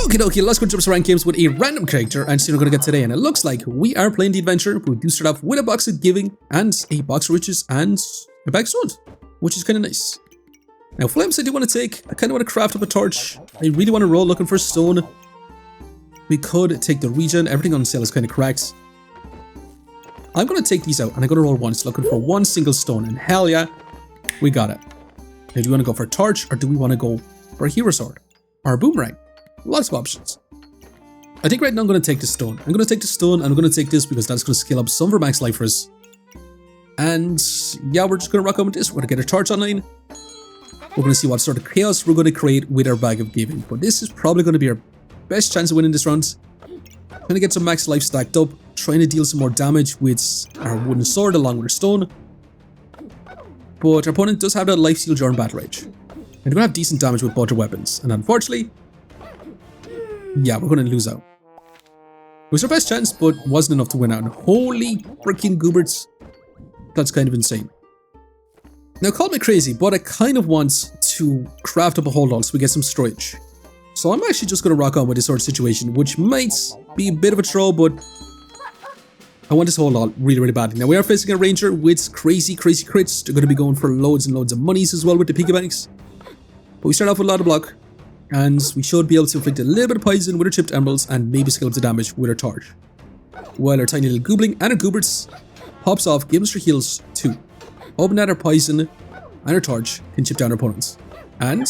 Okie dokie, let's go jump some rank games with a random character and see what we're gonna get today. And it looks like we are playing the adventure. We do start off with a box of giving and a box of riches and a bag of stones, which is kind of nice. Now flames I do want to take. I kind of want to craft up a torch. I really want to roll looking for stone. We could take the regen. Everything on sale is kind of cracked. I'm going to take these out and I'm going to roll once looking for one single stone. And hell yeah, we got it. Now do we want to go for a torch or do we want to go for a hero sword or a boomerang? Lots of options. I think right now I'm going to take the stone. I'm going to take the stone and I'm going to take this because that's going to scale up some of our max life for us. And yeah, we're just going to rock on with this. We're going to get a torch online. We're going to see what sort of chaos we're going to create with our bag of giving. But this is probably going to be our best chance of winning this round. Trying to get some max life stacked up. Trying to deal some more damage with our wooden sword along with our stone. But our opponent does have that life steal during battle rage. And they're going to have decent damage with both their weapons. And unfortunately, yeah, we're going to lose out. It was our best chance, but wasn't enough to win out. And holy freaking goobers. That's kind of insane. Now, call me crazy, but I kind of want to craft up a hold on so we get some storage. So I'm actually just going to rock on with this sort of situation, which might be a bit of a throw, but I want this hold on really, really badly. Now, we are facing a ranger with crazy, crazy crits. They're going to be going for loads and loads of monies as well with the piggy banks. But we start off with a lot of block. And we should be able to inflict a little bit of poison with our chipped emeralds and maybe scale up the damage with our torch. While our tiny little goobling and our goobers pops off, gives us our heals too. Open that our poison and our torch can chip down our opponents. And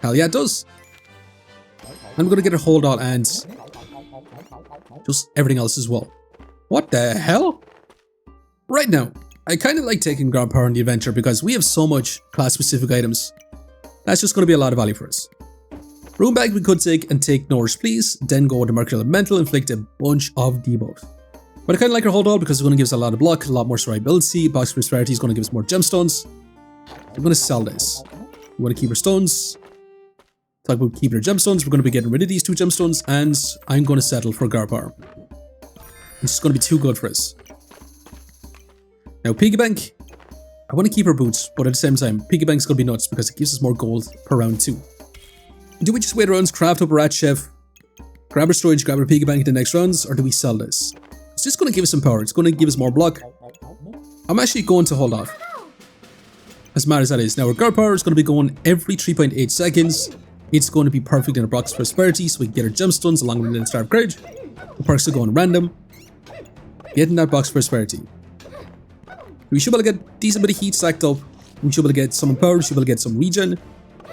hell yeah, it does. I'm going to get a hold on and just everything else as well. What the hell? Right now, I kind of like taking ground power in the adventure because we have so much class specific items. That's just going to be a lot of value for us. Room bag we could take and take Nourish Please, then go to Mercury Elemental, inflict a bunch of debuffs. But I kind of like our hold all because it's going to give us a lot of block, a lot more survivability. Box Prosperity is going to give us more gemstones. I'm going to sell this. We want to keep our stones. Talk about keeping our gemstones. We're going to be getting rid of these 2 gemstones and I'm going to settle for guard power. This is going to be too good for us. Now Piggy Bank, I want to keep our boots, but at the same time, Piggy Bank is going to be nuts because it gives us more gold per round too. Do we just wait rounds, craft up a rat chef, grab our storage, grab our piggy bank in the next rounds, or do we sell this? It's just going to give us some power. It's going to give us more block. I'm actually going to hold off. As mad as that is. Now our guard power is going to be going every 3.8 seconds. It's going to be perfect in our box prosperity so we can get our gemstones along with the starved courage. The perks are going random. Getting that box prosperity. We should be able to get a decent bit of heat stacked up. We should be able to get some power. We should be able to get some regen.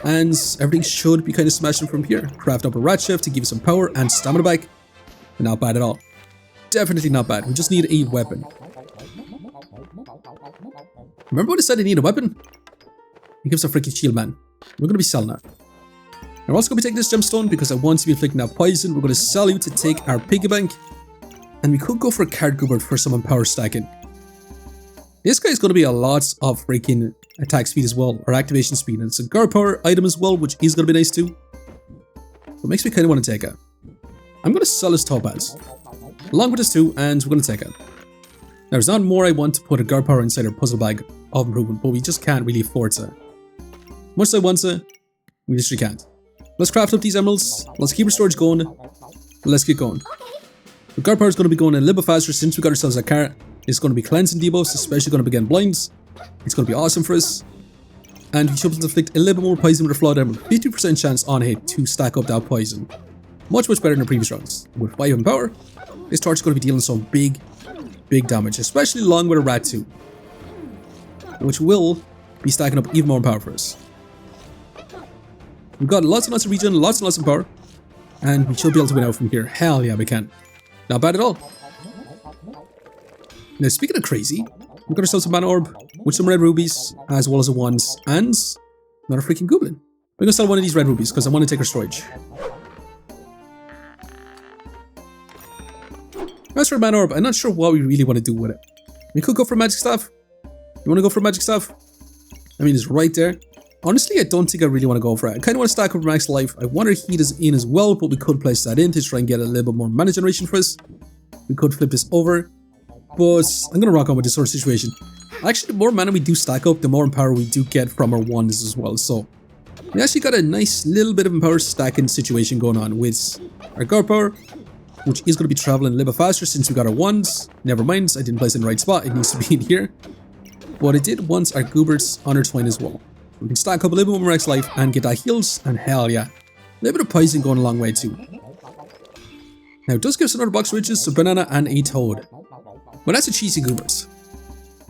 And everything should be kind of smashing from here. Craft up a rat chef to give us some power and stamina back. Not bad at all. Definitely not bad. We just need a weapon. Remember when I said I need a weapon? He gives a freaking shield, man. We're going to be selling that. We're also going to be taking this gemstone because I want to be inflicting that poison. We're going to sell you to take our piggy bank. And we could go for a card goober for some power stacking. This guy is going to be a lot of freaking attack speed as well, or activation speed, and it's a guard power item as well, which is going to be nice too. What makes me kind of want to take it. I'm going to sell his topaz, along with this too, and we're going to take it. Now, there's not more I want to put a guard power inside our puzzle bag of improvement, but we just can't really afford to. Much as I want to, we literally can't. Let's craft up these emeralds, let's keep our storage going, let's get going. The guard power is going to be going a little bit faster since we got ourselves a cart. It's going to be cleansing debuffs, especially going to be getting blinds. It's going to be awesome for us. And we should be able to inflict a little bit more poison with a flawed emerald. 50% chance on hit to stack up that poison. Much, much better than the previous rounds. With 5 in power, this torch is going to be dealing some big, big damage. Especially along with a rat too. Which will be stacking up even more in power for us. We've got lots and lots of regen, lots and lots of power. And we should be able to win out from here. Hell yeah, we can. Not bad at all. Now, speaking of crazy, we got ourselves a mana orb with some red rubies, as well as a wands, and another freaking goblin. We're gonna sell one of these red rubies because I want to take our storage. As for a mana orb, I'm not sure what we really want to do with it. We could go for magic staff. You want to go for magic staff? I mean, it's right there. Honestly, I don't think I really want to go for it. I kind of want to stack up max life. I want our heat is in as well, but we could place that in to try and get a little bit more mana generation for us. We could flip this over. But I'm going to rock on with this sort of situation. Actually, the more mana we do stack up, the more power we do get from our wands as well. So We actually got a nice little bit of empower stacking situation going on with our guard power, which is going to be traveling a little bit faster since we got our wands. Never mind, I didn't place it in the right spot. It needs to be in here. But it did want our goobers on our twine as well. We can stack up a little bit more max life and get that heals, and hell yeah. A little bit of poison going a long way too. Now it does give us another box of riches, a banana and a toad. Well, that's a cheesy goobers.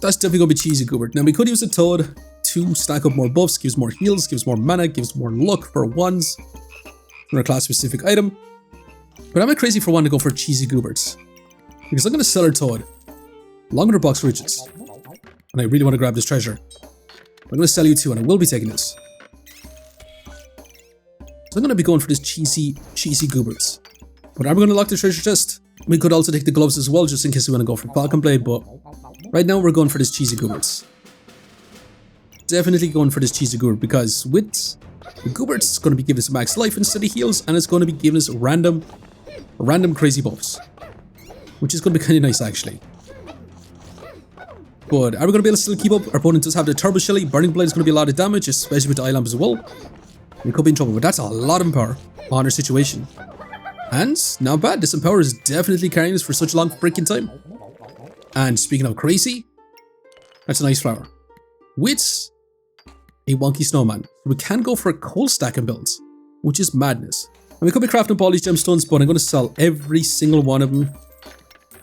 That's definitely going to be cheesy goober. Now we could use a toad to stack up more buffs, gives more heals, gives more mana, gives more luck for wands. For a class specific item. But I'm not crazy for one to go for cheesy goobers. Because I'm going to sell our toad. Along with our box of riches. And I really want to grab this treasure. I'm going to sell you two and I will be taking this. So I'm going to be going for this cheesy goobers. But are we going to lock the treasure chest? We could also take the gloves as well just in case we want to go for Falcon Blade, but right now we're going for this cheesy goobers. Definitely going for this cheesy goober because with the goobers it's going to be giving us max life instead of heals, and it's going to be giving us random crazy buffs. Which is going to be kind of nice actually. But are we going to be able to still keep up? Our opponent does have the Turbo Shelly. Burning Blade is going to be a lot of damage, especially with the eye lamp as well. We could be in trouble, but that's a lot of empower on our situation. And not bad, this empower is definitely carrying us for such a long freaking time. And speaking of crazy, that's a nice flower. With a wonky snowman. We can go for a cold stacking builds, which is madness. And we could be crafting up all these gemstones, but I'm going to sell every single one of them.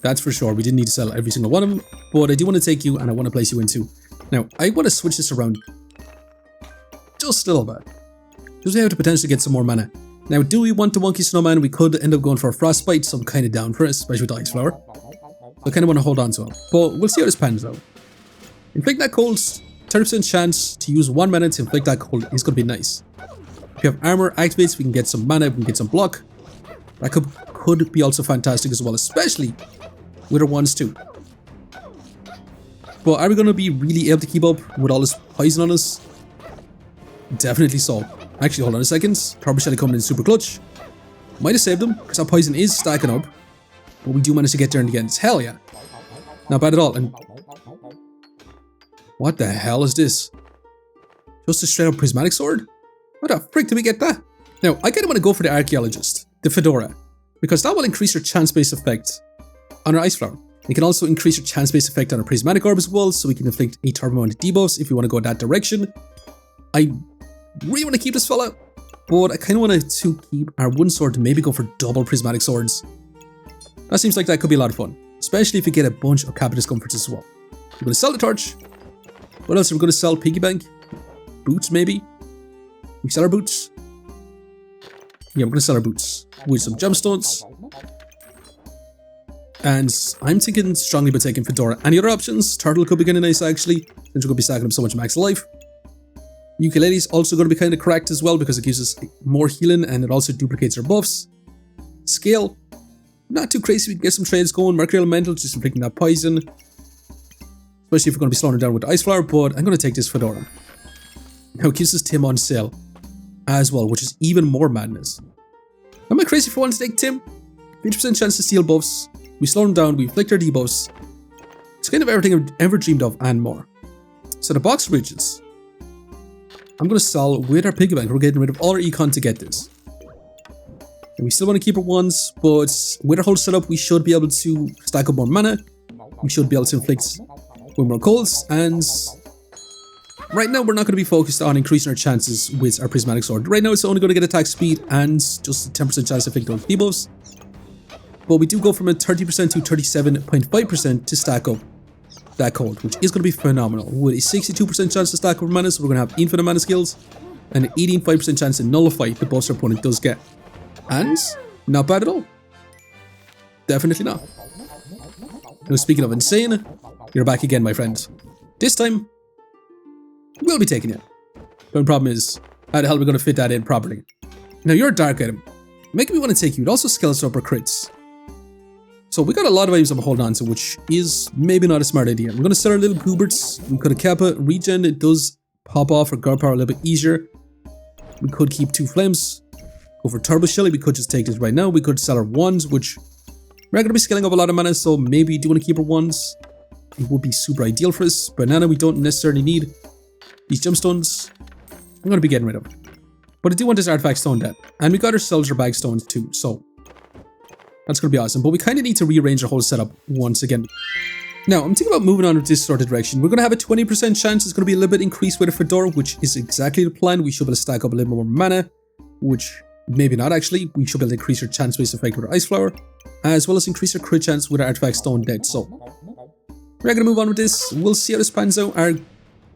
That's for sure. We didn't need to sell every single one of them, but I do want to take you and I want to place you in too. Now, I want to switch this around just a little bit. Just to have to potentially get some more mana. Now, do we want the wonky snowman? We could end up going for a frostbite, so I'm kind of down for it, especially with the ice flower. So I kind of want to hold on to him, but we'll see how this pans out. Inflict that cold, 30% chance to use 1 mana to inflict that cold is going to be nice. If you have armor activates, we can get some mana, we can get some block. That could be also fantastic as well, especially with our wands too. But are we going to be really able to keep up with all this poison on us? Definitely so. Actually, hold on a second. Turbo Shelly coming in super clutch. Might have saved them, because our poison is stacking up. But we do manage to get there in the end. Hell yeah. Not bad at all. And what the hell is this? Just a straight up prismatic sword? What the frick did we get that? Now, I kind of want to go for the archaeologist, the Fedora, because that will increase your chance-based effect on our ice flower. It can also increase your chance-based effect on our prismatic orb as well, so we can inflict a turbo amount of debuffs if you want to go that direction. I really want to keep this fella, but I kind of want to keep our wooden sword to maybe go for double prismatic swords. That seems like that could be a lot of fun, especially if you get a bunch of capital discomforts as well. We're going to sell the torch. What else are we going to sell? Piggy bank? Boots maybe? We sell our boots? Yeah, we're going to sell our boots with some gemstones. And I'm thinking strongly about taking Fedora. Any other options? Turtle could be kind of nice actually, since we're going to be stacking up so much max life. Ukulele is also going to be kind of correct as well because it gives us more healing and it also duplicates our buffs. Scale, not too crazy. We can get some trades going. Mercury Elemental, just inflicting that poison. Especially if we're going to be slowing it down with the ice flower, but I'm going to take this Fedora. Now it gives us Tim on sale as well, which is even more madness. Am I crazy for wanting to take Tim? 50% chance to steal buffs. We slow him down, we inflict our debuffs. It's kind of everything I've ever dreamed of and more. So the box riches. I'm going to sell with our piggy bank. We're getting rid of all our econ to get this. And we still want to keep our ones, but with our whole setup, we should be able to stack up more mana. We should be able to inflict with more colds, and right now we're not going to be focused on increasing our chances with our prismatic sword. Right now it's only going to get attack speed and just a 10% chance to inflict those debuffs. But we do go from a 30% to 37.5% to stack up that cold, which is going to be phenomenal. With a 62% chance to stack up mana, so we're going to have infinite mana skills, and an 18.5% chance to nullify the buffs our opponent does get. And not bad at all. Definitely not. Now speaking of insane, you're back again, my friend. This time, we'll be taking it. The only problem is, how the hell are we going to fit that in properly? Now you're a dark item. Making me want to take you. It also scales up our crits. So we got a lot of items I'm holding on to, which is maybe not a smart idea. We're going to sell our little gooberts. We could have Kappa regen. It does pop off our guard power a little bit easier. We could keep 2 flames. Go for Turbo Shelly. We could just take this right now. We could sell our wands, which we're going to be scaling up a lot of mana, so maybe do want to keep our wands. It would be super ideal for us. Banana we don't necessarily need. These gemstones I'm going to be getting rid of. But I do want this artifact stone dead. And we got ourselves our bag stones too, so that's going to be awesome. But we kind of need to rearrange our whole setup once again. Now, I'm thinking about moving on with this sort of direction. We're going to have a 20% chance. It's going to be a little bit increased with a Fedora, which is exactly the plan. We should be able to stack up a little more mana, which maybe not actually. We should be able to increase our chance-based effect with our Ice Flower, as well as increase our crit chance with our artifact stone dead. So, we're going to move on with this. We'll see how this pans out. Our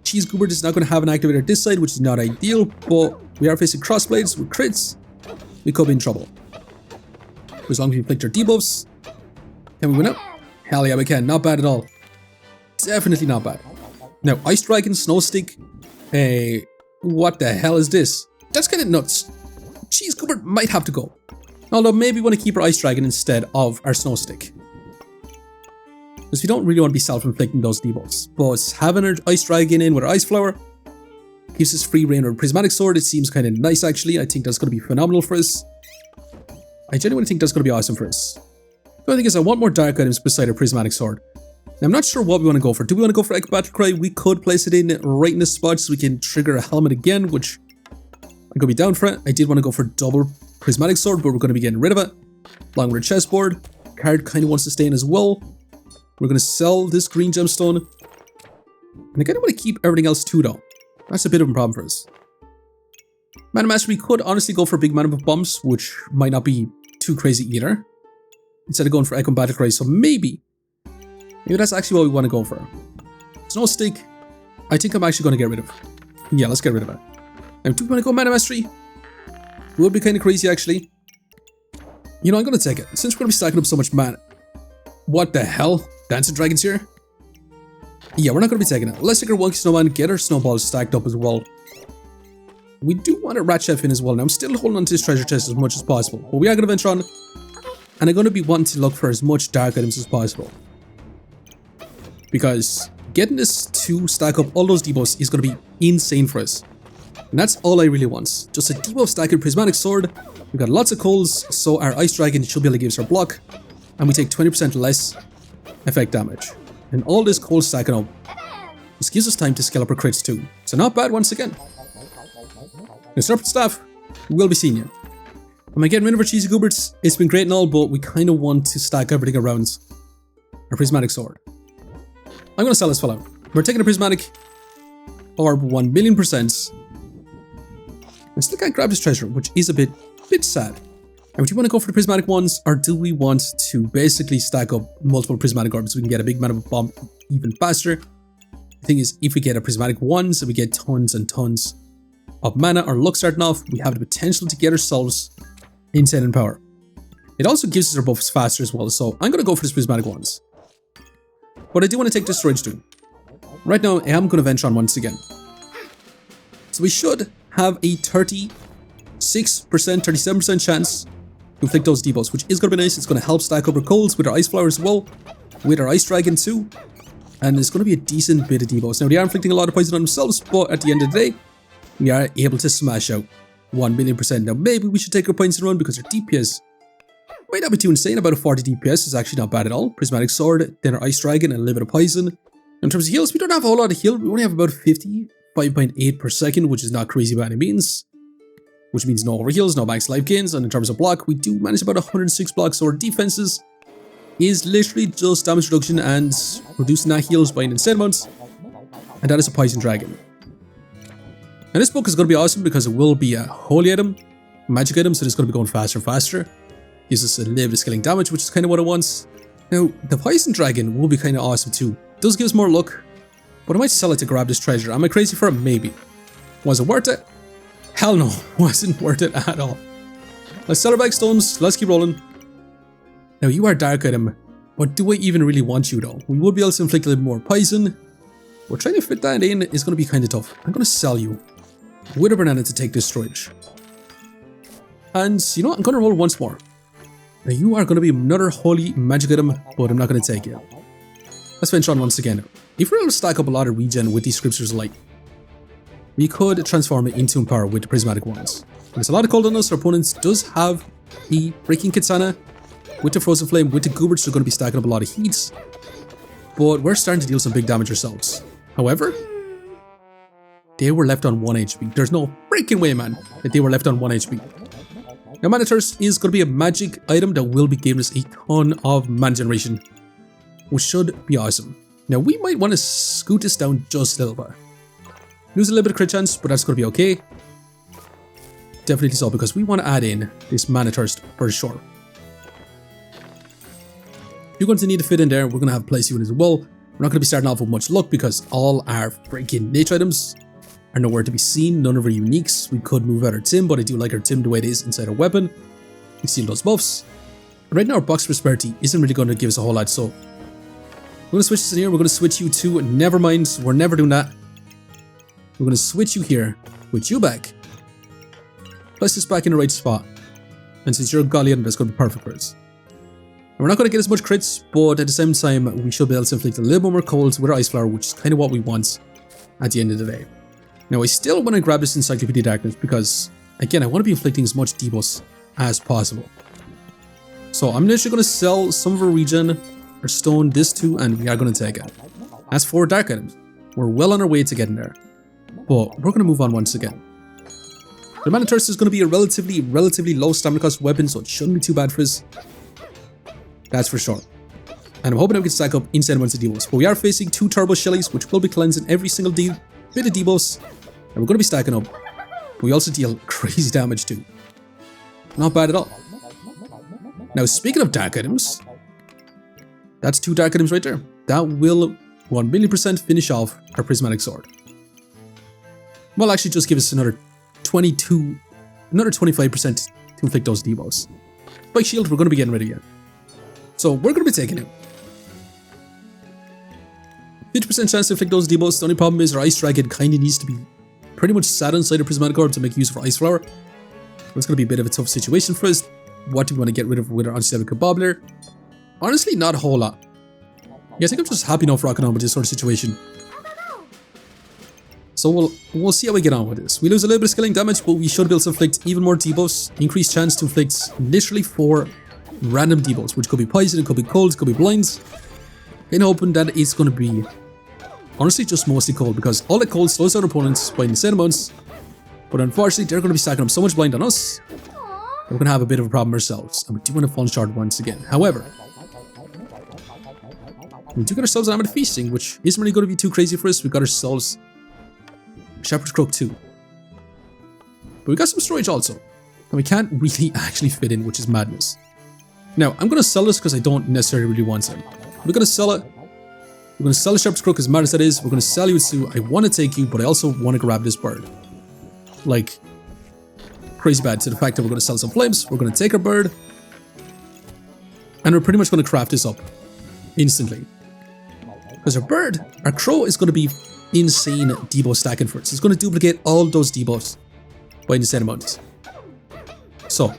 Cheese Goober is not going to have an activator this side, which is not ideal, but we are facing crossblades with crits. We could be in trouble. As long as we inflict our debuffs. Can we win out? Hell yeah, we can. Not bad at all. Definitely not bad. Now, Ice Dragon, Snow Stick. What the hell is this? That's kind of nuts. Cheese Cupboard might have to go. Although, maybe we want to keep our Ice Dragon instead of our Snow Stick. Because we don't really want to be self-inflicting those debuffs. But having our Ice Dragon in with our Ice Flower gives us free reign with a Prismatic Sword. It seems kind of nice, actually. I think that's going to be phenomenal for us. I genuinely think that's going to be awesome for us. The only thing is I want more dark items beside our Prismatic Sword. Now, I'm not sure what we want to go for. Do we want to go for Echo Battle Cry? We could place it in right in this spot so we can trigger a helmet again, which I'm going to be down for it. I did want to go for double Prismatic Sword, but we're going to be getting rid of it. Along with our chessboard. Card kind of wants to stay in as well. We're going to sell this green gemstone. And I kind of want to keep everything else too, though. That's a bit of a problem for us. Mana Master, we could honestly go for big mana buff bombs, which might not be too crazy either. Instead of going for Echo Battle Cry, so maybe that's actually what we want to go for. Snow Stick, I think I'm actually going to get rid of. Yeah, let's get rid of it. Now, do we want to go Mana Mastery? It would be kind of crazy, actually. You know, I'm going to take it, since we're going to be stacking up so much mana. What the hell? Dancing Dragons here? Yeah, we're not going to be taking it. Let's take our Wonky Snowman, get our snowballs stacked up as well. We do want a Rat Chef in as well. Now, I'm still holding on to this treasure chest as much as possible, but we are going to venture on. And I'm going to be wanting to look for as much dark items as possible. Because getting this to stack up all those debuffs is going to be insane for us. And that's all I really want. Just a debuff stacking Prismatic Sword. We've got lots of coals, so our Ice Dragon should be able to give us our block. And we take 20% less effect damage. And all this coal stacking up. This gives us time to scale up our crits too. So not bad once again. Now, Serpent Staff, we'll be seeing you. Am I getting rid of our Cheesy Goobers? It's been great and all, but we kind of want to stack everything around our Prismatic Sword. I'm going to sell this fella. We're taking a Prismatic Orb 1,000,000%. I still can't grab this treasure, which is a bit sad. Now, do you want to go for the Prismatic ones, or do we want to basically stack up multiple Prismatic Orbs so we can get a big mana bomb even faster? The thing is, if we get a Prismatic ones, we get tons and tons of mana or luck starting off, we have the potential to get ourselves insane in power. It also gives us our buffs faster as well, so I'm going to go for this Prismatic ones. But I do want to take this storage too. Right now, I am going to venture on once again. So we should have a 36%, 37% chance to inflict those debuffs, which is going to be nice. It's going to help stack up our coals with our Ice Flower as well, with our Ice Dragon too. And it's going to be a decent bit of debuffs. Now, they are inflicting a lot of poison on themselves, but at the end of the day, we are able to smash out 1,000,000%. Now, maybe we should take our points and run because our DPS might not be too insane. About a 40 DPS is actually not bad at all. Prismatic Sword, then our Ice Dragon, and a little bit of poison. In terms of heals, we don't have a whole lot of heal. We only have about 55.8 per second, which is not crazy by any means. Which means no overheals, no max life gains. And in terms of block, we do manage about 106 blocks. So our defenses is literally just damage reduction and reducing that heals by an insane amount. And that is a Poison Dragon. And this book is going to be awesome because it will be a holy item, magic item, so it's going to be going faster and faster. Gives us a little bit of scaling damage, which is kind of what it wants. Now, the Poison Dragon will be kind of awesome too. It does give us more luck, but I might sell it to grab this treasure. Am I crazy for it? Maybe. Was it worth it? Hell no, wasn't worth it at all. Let's sell our bag stones, let's keep rolling. Now, you are dark item, but do I even really want you though? We would be able to inflict a little more poison, but trying to fit that in is going to be kind of tough. I'm going to sell you with a banana to take this storage. And you know what? I'm going to roll once more. Now, you are going to be another holy magic item, but I'm not going to take it. Let's venture on once again. If we're able to stack up a lot of regen with these scriptures of light, we could transform it into Empower with the Prismatic ones. There's a lot of cold on us. Our opponent does have the Breaking Kitsana with the Frozen Flame, with the Goobers, so they're going to be stacking up a lot of heats. But we're starting to deal some big damage ourselves. However, they were left on 1 HP. There's no freaking way, man, that they were left on 1 HP. Now, Mana Thirst is going to be a magic item that will be giving us a ton of mana generation, which should be awesome. Now, we might want to scoot this down just a little bit. Lose a little bit of crit chance, but that's going to be okay. Definitely so, because we want to add in this Mana Thirst for sure. You're going to need to fit in there. We're going to have Place Unit as well. We're not going to be starting off with much luck because all our freaking nature items are nowhere to be seen. None of our uniques. We could move out our Tim, but I do like our Tim the way it is inside our weapon. We steal those buffs. Right now, our Box Prosperity isn't really going to give us a whole lot, so we're going to switch this in here. We're going to switch you to Nevermind. We're never doing that. We're going to switch you here, switch you back. Place this back in the right spot. And since you're a Galleon, that's going to be perfect for us. And we're not going to get as much crits, but at the same time, we should be able to inflict a little bit more cold with our Ice Flower, which is kind of what we want at the end of the day. Now, I still want to grab this Encyclopedia Darkness because, again, I want to be inflicting as much debuffs as possible. So I'm literally going to sell some of our regen, our stone, this too, and we are going to take it. As for dark items, we're well on our way to getting there. But we're going to move on once again. The Mana Thirst is going to be a relatively low stamina cost weapon, so it shouldn't be too bad for us. That's for sure. And I'm hoping that we can stack up insane amounts of debuffs. But we are facing 2 Turbo Shellys, which will be cleansing every single bit of debuffs. And we're going to be stacking up. But we also deal crazy damage too. Not bad at all. Now, speaking of dark items, that's 2 dark items right there. That will 1,000,000% finish off our Prismatic Sword. Well, actually just give us another 25% to inflict those debuffs. By shield, we're going to be getting rid of you. So we're going to be taking it. 50% chance to inflict those debuffs. The only problem is our Ice Dragon kind of needs to be pretty much sat inside a Prismatic Orb to make use of our Ice Flower. It's going to be a bit of a tough situation for us. What do we want to get rid of with our Anti-Level Bobbler? Honestly, not a whole lot. Yeah, I think I'm just happy enough rocking on with this sort of situation. So we'll see how we get on with this. We lose a little bit of scaling damage, but we should be able to inflict even more debuffs. Increased chance to inflict literally 4 random debuffs, which could be poison, it could be cold, it could be blinds. In hoping that it's going to be honestly just mostly cold, because all the cold slows our opponents by insane amounts. But unfortunately, they're going to be stacking up so much blind on us that we're going to have a bit of a problem ourselves. And we do want to fall short once again. However, we do get ourselves an Amulet Feasting, which isn't really going to be too crazy for us. We got ourselves Shepherd's Crook too. But we got some storage also. And we can't really actually fit in, which is madness. Now, I'm going to sell this because I don't necessarily really want it. We're going to sell it. We're going to sell the Shepherd's Crook as mad as that is. We're going to sell you Sue. I want to take you, but I also want to grab this bird. Like, crazy bad to the fact that we're going to sell some flames. We're going to take our bird. And we're pretty much going to craft this up instantly. Because our bird, our crow is going to be insane debuff stacking for us. It's going to duplicate all those debuffs by insane amounts. So,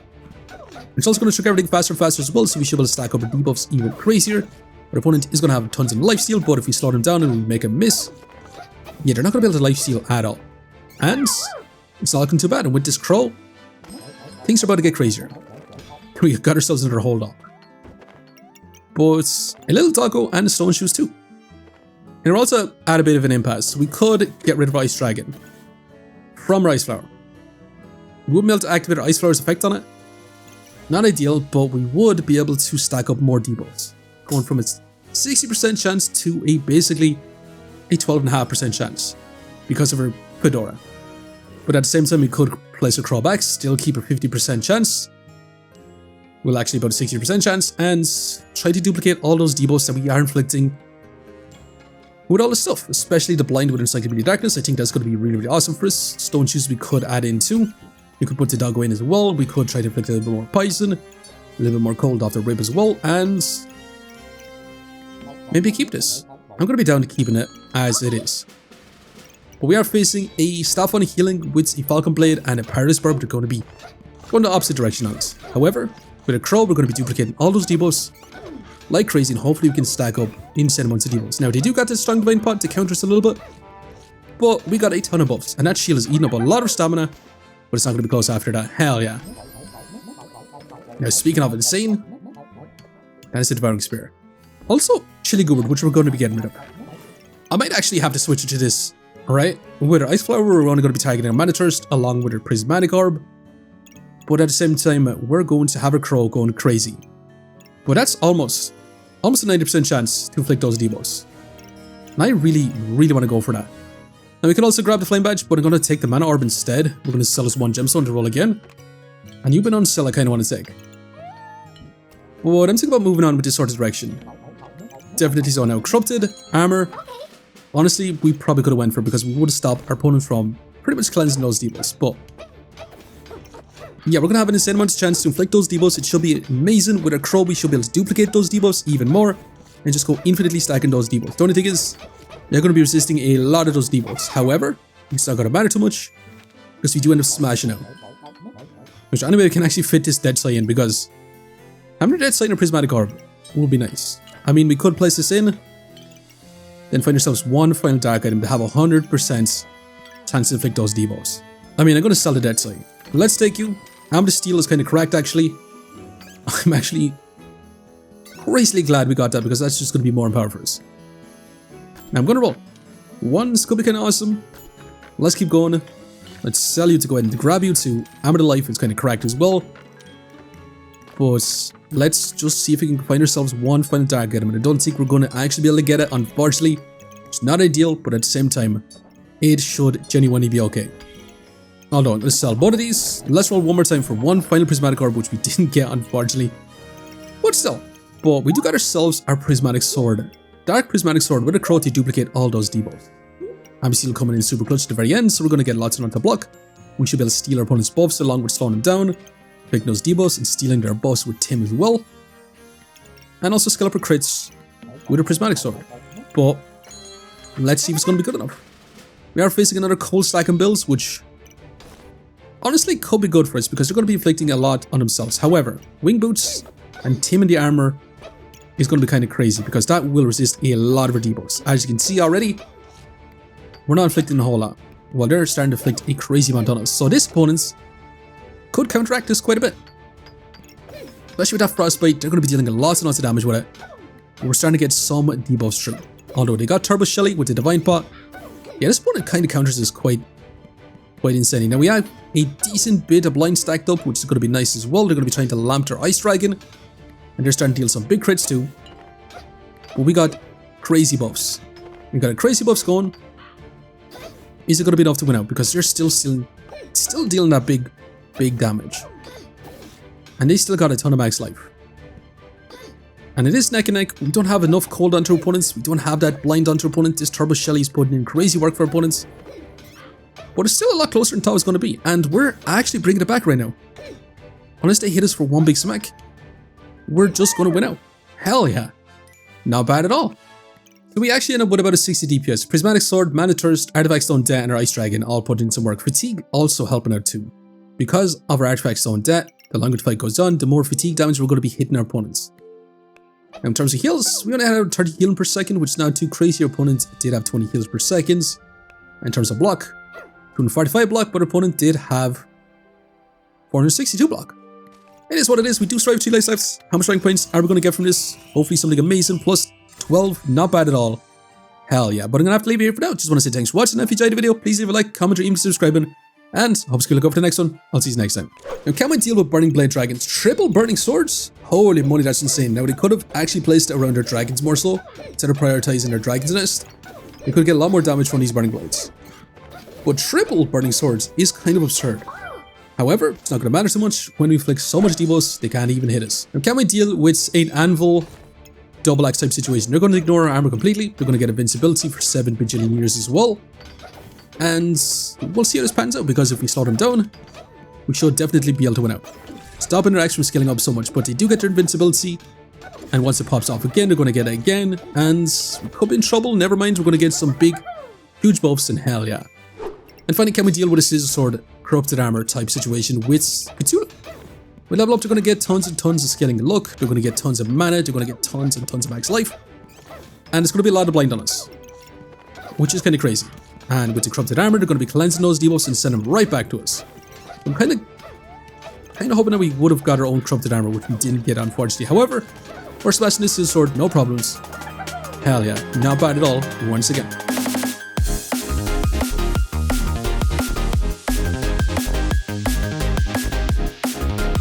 it's also going to trigger everything faster and faster as well, so we should be able to stack up our debuffs even crazier. Our opponent is going to have tons of lifesteal, but if we slow them down and we make a miss, yeah, they're not going to be able to lifesteal at all. And it's not looking too bad. And with this crow, things are about to get crazier. We got ourselves another hold up. But a little doggo and stone shoes too. And we're also at a bit of an impasse. We could get rid of Ice Dragon from our Ice Flower. We wouldn't be able to activate our Ice Flower's effect on it. Not ideal, but we would be able to stack up more debuffs. Going from its 60% chance to basically a 12.5% chance because of our Fedora. But at the same time, we could place a crow back, still keep a 50% chance. Well, actually about a 60% chance, and try to duplicate all those debuffs that we are inflicting with all this stuff, especially the blind with Encyclopedia Darkness. I think that's going to be really, really awesome for us. Stone shoes we could add in too. We could put the doggo in as well. We could try to inflict a little bit more poison, a little bit more cold off the rib as well, and maybe keep this. I'm going to be down to keeping it as it is. But we are facing a Staff on Healing with a Falcon Blade and a Paradise Burb. They're going to be going the opposite direction on us. However, with a Crow, we're going to be duplicating all those debuffs like crazy, and hopefully we can stack up insane amounts of debuffs. Now, they do got this Strong Divine Pot to counter us a little bit, but we got a ton of buffs, and that shield is eating up a lot of stamina, but it's not going to be close after that. Hell yeah. Now, speaking of insane, that is the Devouring Spear. Also, Chili Gourd, which we're going to be getting rid of. I might actually have to switch it to this Alright, with our Ice Flower, we're only going to be targeting our Mana Thirst along with our Prismatic Orb. But at the same time, we're going to have a Crow going crazy. But that's almost a 90% chance to inflict those debuffs. And I really want to go for that. Now we can also grab the Flame Badge, but I'm going to take the Mana Orb instead. We're going to sell us 1 Gemstone to roll again. And you've been on sell I kind of want to take. But I'm thinking about moving on with this sort of direction. Definitely zone out. Corrupted, Armor. Honestly, we probably could have went for it because we would have stopped our opponent from pretty much cleansing those debuffs. But yeah, we're going to have an insane amount of chance to inflict those debuffs. It should be amazing. With a Crow, we should be able to duplicate those debuffs even more. And just go infinitely stacking those debuffs. The only thing is, they're going to be resisting a lot of those debuffs. However, it's not going to matter too much. Because we do end up smashing out. Which anyway, we can actually fit this Dead Sign in because having a Dead Sign or Prismatic Orb would be nice. I mean, we could place this in, then find ourselves 1 final Dark item to have 100% chance to inflict those debuffs. I mean, I'm going to sell the Dead Sign. Let's take you. Amethyst Steel is kind of correct, actually. I'm actually crazily glad we got that because that's just going to be more empowered for us. Now I'm going to roll. 1's could be kind of awesome. Let's keep going. Let's sell you to go ahead and grab you to Hammer to Life. It's kind of correct as well. But let's just see if we can find ourselves 1 final Dark item. And I don't think we're going to actually be able to get it, unfortunately. It's not ideal, but at the same time, it should genuinely be okay. Hold on, let's sell both of these. Let's roll one more time for 1 final Prismatic Orb, which we didn't get, unfortunately. But still. But we do got ourselves our Prismatic Sword. Dark Prismatic Sword with a Crow to duplicate all those debuffs. Amethyst coming in super clutch at the very end, so we're going to get lots of on to block. We should be able to steal our opponent's buffs along with slowing them down, picking those debuffs and stealing their buffs with Tim as well. And also skill up our crits with a Prismatic Sword. But let's see if it's going to be good enough. We are facing another cold stack and builds, which honestly could be good for us because they're going to be inflicting a lot on themselves. However, Wing Boots and Tim in the armor is going to be kind of crazy because that will resist a lot of our debuffs. As you can see already, we're not inflicting a whole lot, while they're starting to inflict a crazy amount on us. So this opponents could counteract this quite a bit. Especially with that Frostbite, they're going to be dealing lots and lots of damage with it. We're starting to get some debuffs through. Although they got Turbo Shelly with the Divine Pot. Yeah, this opponent kind of counters this quite insane. Now we have a decent bit of blind stacked up, which is going to be nice as well. They're going to be trying to lamp their Ice Dragon. And they're starting to deal some big crits too. But we got crazy buffs. We got a crazy buffs going. Is it going to be enough to win out? Because they're still dealing that big damage. And they still got a ton of max life. And it is neck and neck. We don't have enough cold onto opponents. We don't have that blind onto opponent. This Turbo Shelly is putting in crazy work for opponents. But it's still a lot closer than thought it was going to be. And we're actually bringing it back right now. Unless they hit us for 1 big smack, we're just going to win out. Hell yeah. Not bad at all. So we actually end up with about a 60 DPS. Prismatic Sword, Mana Thirst, Artifact Stone Debt, and our Ice Dragon all put in some work. Fatigue also helping out too. Because of our Artifact Stone Debt, the longer the fight goes on, the more fatigue damage we're going to be hitting our opponents. Now in terms of heals, we only had 30 healing per second, which is not too crazy. Our opponent did have 20 heals per second. In terms of block, 245 block, but our opponent did have 462 block. It is what it is. We do strive 2 life lefts. How much rank points are we going to get from this? Hopefully something amazing. Plus 12. Not bad at all. Hell yeah. But I'm going to have to leave it here for now. Just want to say thanks for watching. If you enjoyed the video, please leave a like, comment, or even subscribing. And hope you look up for the next one. I'll see you next time. Now, can we deal with Burning Blade Dragons? Triple Burning Swords? Holy moly, that's insane. Now, they could have actually placed it around their dragons more so, instead of prioritizing their dragon's nest. They could get a lot more damage from these Burning Blades. But triple Burning Swords is kind of absurd. However, it's not going to matter so much. When we inflict so much debuffs, they can't even hit us. Now, can we deal with an Anvil double axe type situation? They're going to ignore our armor completely. They're going to get invincibility for 7 bajillion years as well. And we'll see how this pans out, because if we slow them down, we should definitely be able to win out. Stopping their axe from scaling up so much, but they do get their invincibility. And once it pops off again, they're going to get it again. And we could be in trouble. Never mind, we're going to get some big, huge buffs, and hell yeah. And finally, can we deal with a Scissor Sword corrupted armor type situation with Cthulhu? We level up, they're going to get tons and tons of scaling and luck. They're going to get tons of mana. They're going to get tons and tons of max life. And it's going to be a lot of blind on us, which is kind of crazy. And with the corrupted armor, they're going to be cleansing those debuffs and send them right back to us. I'm kind of hoping that we would have got our own corrupted armor, which we didn't get, unfortunately. However, we're smashing this Scissor Sword, no problems. Hell yeah, not bad at all, once again.